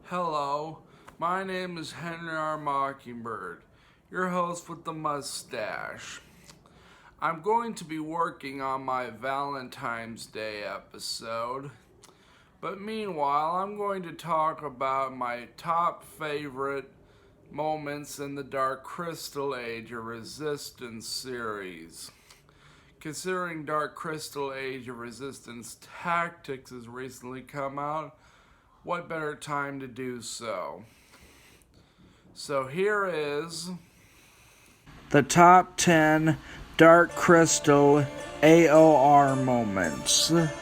Hello, my name is Henry R. Mockingbird, your host with the mustache. I'm going to be working on my Valentine's Day episode, but meanwhile, I'm going to talk about my top favorite moments in the Dark Crystal Age of Resistance series. Considering Dark Crystal Age of Resistance Tactics has recently come out, what better time to do so? So here is the top 10 Dark Crystal AOR moments. Now,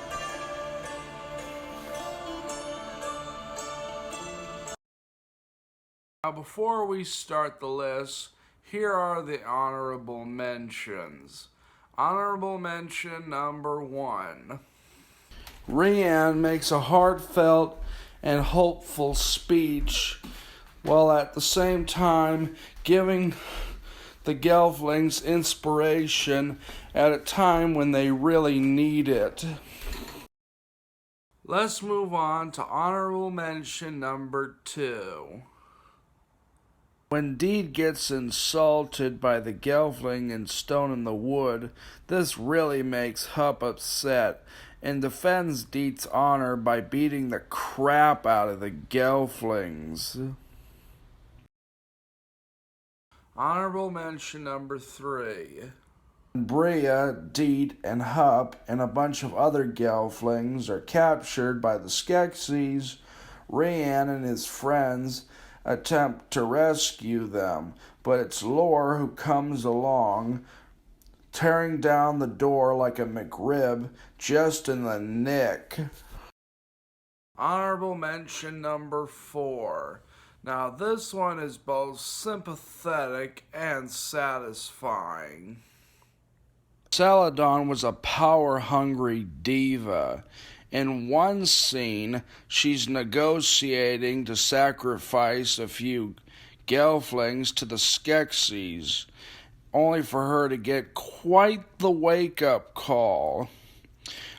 before we start the list, here are the honorable mentions. Honorable mention number 1. Rian makes a heartfelt and hopeful speech while at the same time giving the Gelflings inspiration at a time when they really need it. Let's move on to honorable mention number 2. When Deed gets insulted by the Gelfling in Stone in the Wood, this really makes Hup upset and defends Deed's honor by beating the crap out of the Gelflings. Honorable mention number 3. Bria, Deed, and Hup and a bunch of other Gelflings are captured by the Skeksis. Rian and his friends attempt to rescue them, but it's Lore who comes along, tearing down the door like a McRib just in the nick. Honorable mention number 4. Now this one is both sympathetic and satisfying. Celadon was a power-hungry diva. In one scene, she's negotiating to sacrifice a few Gelflings to the Skeksis, only for her to get quite the wake-up call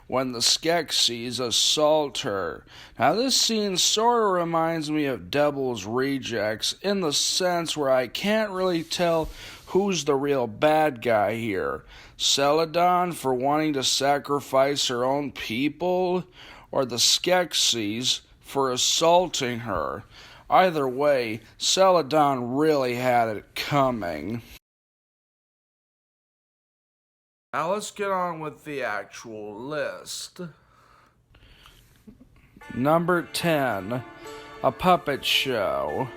when the Skeksis assault her. Now this scene sort of reminds me of Devil's Rejects in the sense where I can't really tell who's the real bad guy here. Celadon for wanting to sacrifice her own people, or the Skeksis for assaulting her. Either way, Celadon really had it coming. Now let's get on with the actual list. Number 10, A Puppet Show.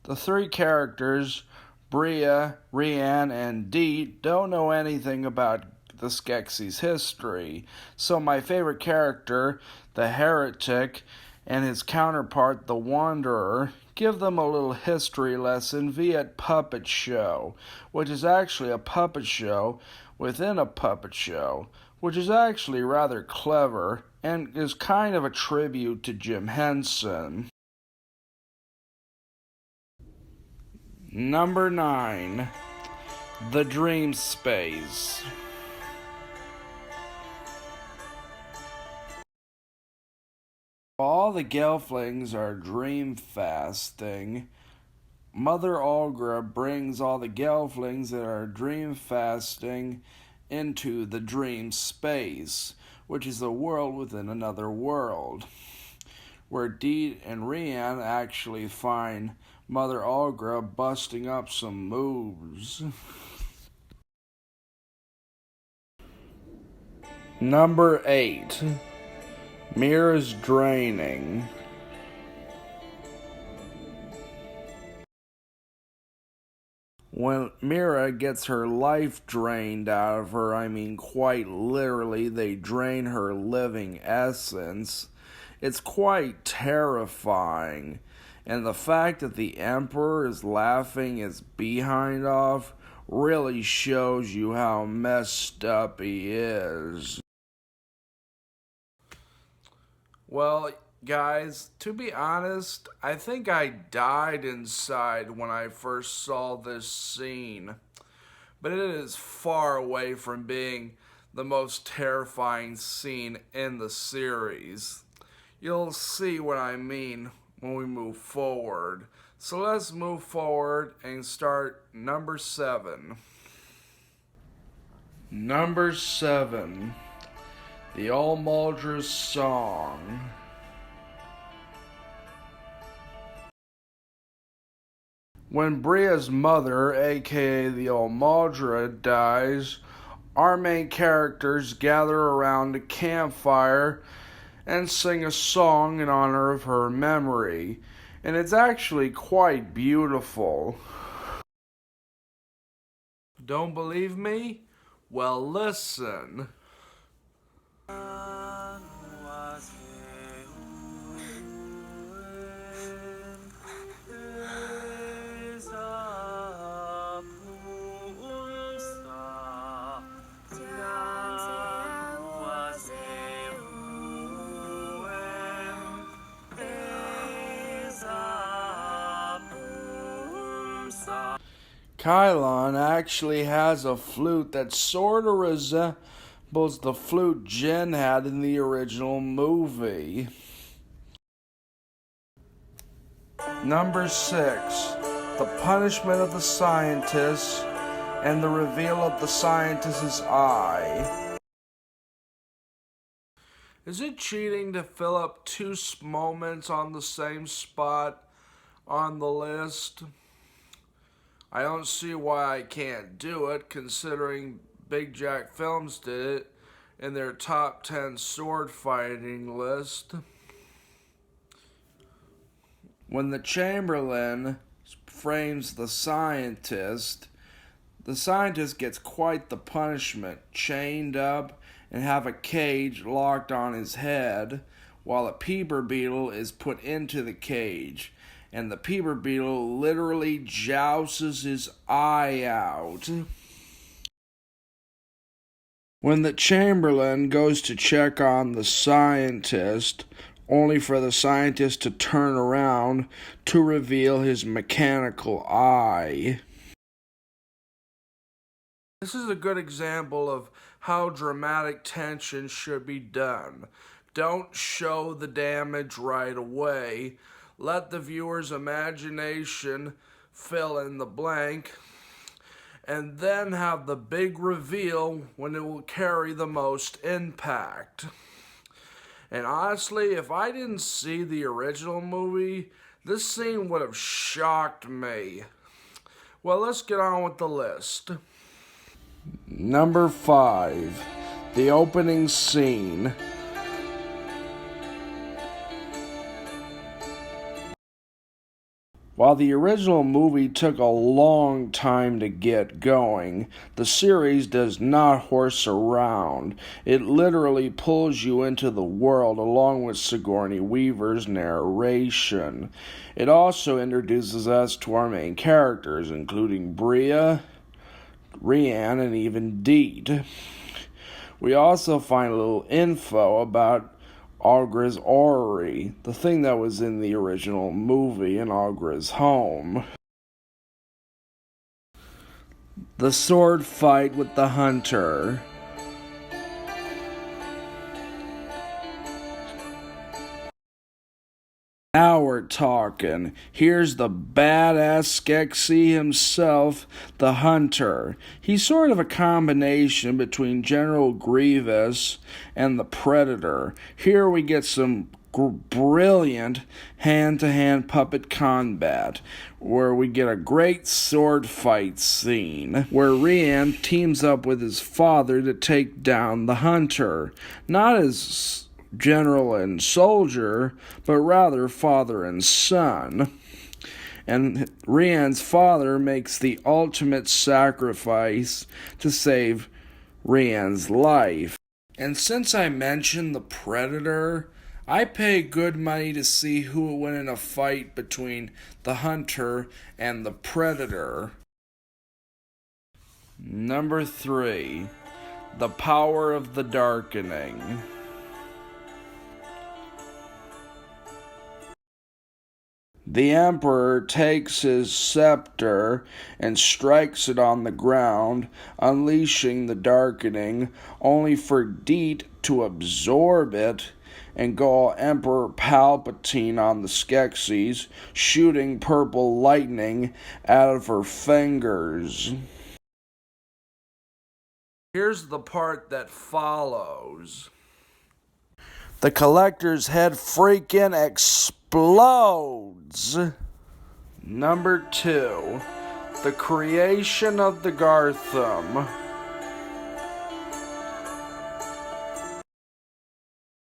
The three characters, Bria, Rian, and Deet, don't know anything about the Skeksis' history, so my favorite character, the Heretic, and his counterpart, the Wanderer, give them a little history lesson via Puppet Show, which is actually a puppet show within a puppet show, which is actually rather clever and is kind of a tribute to Jim Henson. Number 9, The Dream Space. While all the Gelflings are dream fasting, Mother Olgra brings all the Gelflings that are dream fasting into the dream space, which is a world within another world, where Deed and Rian actually find Mother Olgra busting up some moves. Number 8, Mira's Draining. When Mira gets her life drained out of her, I mean quite literally, they drain her living essence, it's quite terrifying. And the fact that the Emperor is laughing his behind off really shows you how messed up he is. Well, guys, to be honest, I think I died inside when I first saw this scene. But it is far away from being the most terrifying scene in the series. You'll see what I mean when we move forward. So let's move forward and start number 7. Number 7. The All-Maudra's Song. When Bria's mother, aka the All-Maudra, dies, our main characters gather around a campfire and sing a song in honor of her memory. And it's actually quite beautiful. Don't believe me? Well, listen. Kylon actually has a flute that sort of resembles the flute Jin had in the original movie. Number 6. The Punishment of the Scientist and the Reveal of the Scientist's Eye. Is it cheating to fill up 2 moments on the same spot on the list? I don't see why I can't do it, considering Big Jack Films did it in their top 10 sword fighting list. When the Chamberlain frames the scientist gets quite the punishment, chained up and have a cage locked on his head, while a Peeper beetle is put into the cage. And the Peeper beetle literally jousts his eye out. When the Chamberlain goes to check on the scientist, only for the scientist to turn around to reveal his mechanical eye. This is a good example of how dramatic tension should be done. Don't show the damage right away. Let the viewer's imagination fill in the blank, and then have the big reveal when it will carry the most impact. And honestly, if I didn't see the original movie, this scene would have shocked me. Well, let's get on with the list. Number 5. The opening scene. While the original movie took a long time to get going, the series does not horse around. It literally pulls you into the world along with Sigourney Weaver's narration. It also introduces us to our main characters, including Bria, Rian, and even Deed. We also find a little info about Aughra's orrery, the thing that was in the original movie in Aughra's home. The sword fight with the hunter. Now we're talking. Here's the badass Skeksis himself, the Hunter. He's sort of a combination between General Grievous and the Predator. Here we get some brilliant hand-to-hand puppet combat, where we get a great sword fight scene, where Rian teams up with his father to take down the Hunter. Not as general and soldier, but rather father and son. And Rian's father makes the ultimate sacrifice to save Rian's life. And since I mentioned the Predator, I pay good money to see who will win in a fight between the Hunter and the Predator. Number 3. The Power of the Darkening. The Emperor takes his scepter and strikes it on the ground, unleashing the darkening, only for Deet to absorb it and go all Emperor Palpatine on the Skeksis, shooting purple lightning out of her fingers. Here's the part that follows. The Collector's head freaking explodes. Number 2. The creation of the Garthim.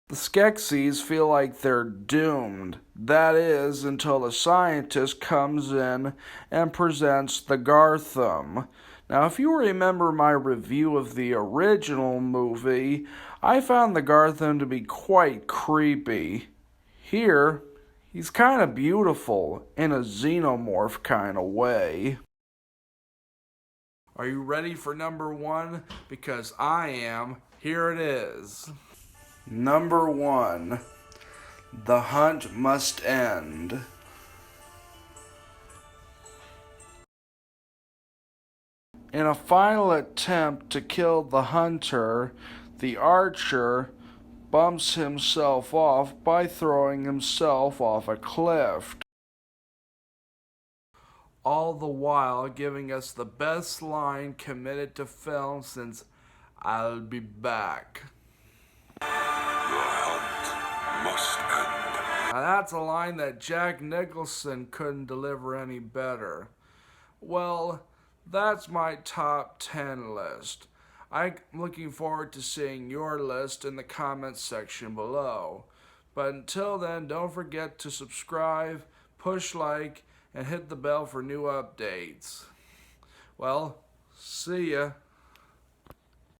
The Skeksis feel like they're doomed. That is, until the scientist comes in and presents the Garthim. Now, if you remember my review of the original movie, I found the Garthim to be quite creepy. Here, he's kind of beautiful in a xenomorph kind of way. Are you ready for number 1? Because I am. Here it is. Number 1. The hunt must end. In a final attempt to kill the hunter, the archer bumps himself off by throwing himself off a cliff. All the while giving us the best line committed to film since I'll Be Back. The hunt must end. Now that's a line that Jack Nicholson couldn't deliver any better. Well, that's my top 10 list. I'm looking forward to seeing your list in the comments section below. But until then, don't forget to subscribe, push like, and hit the bell for new updates. Well, see ya.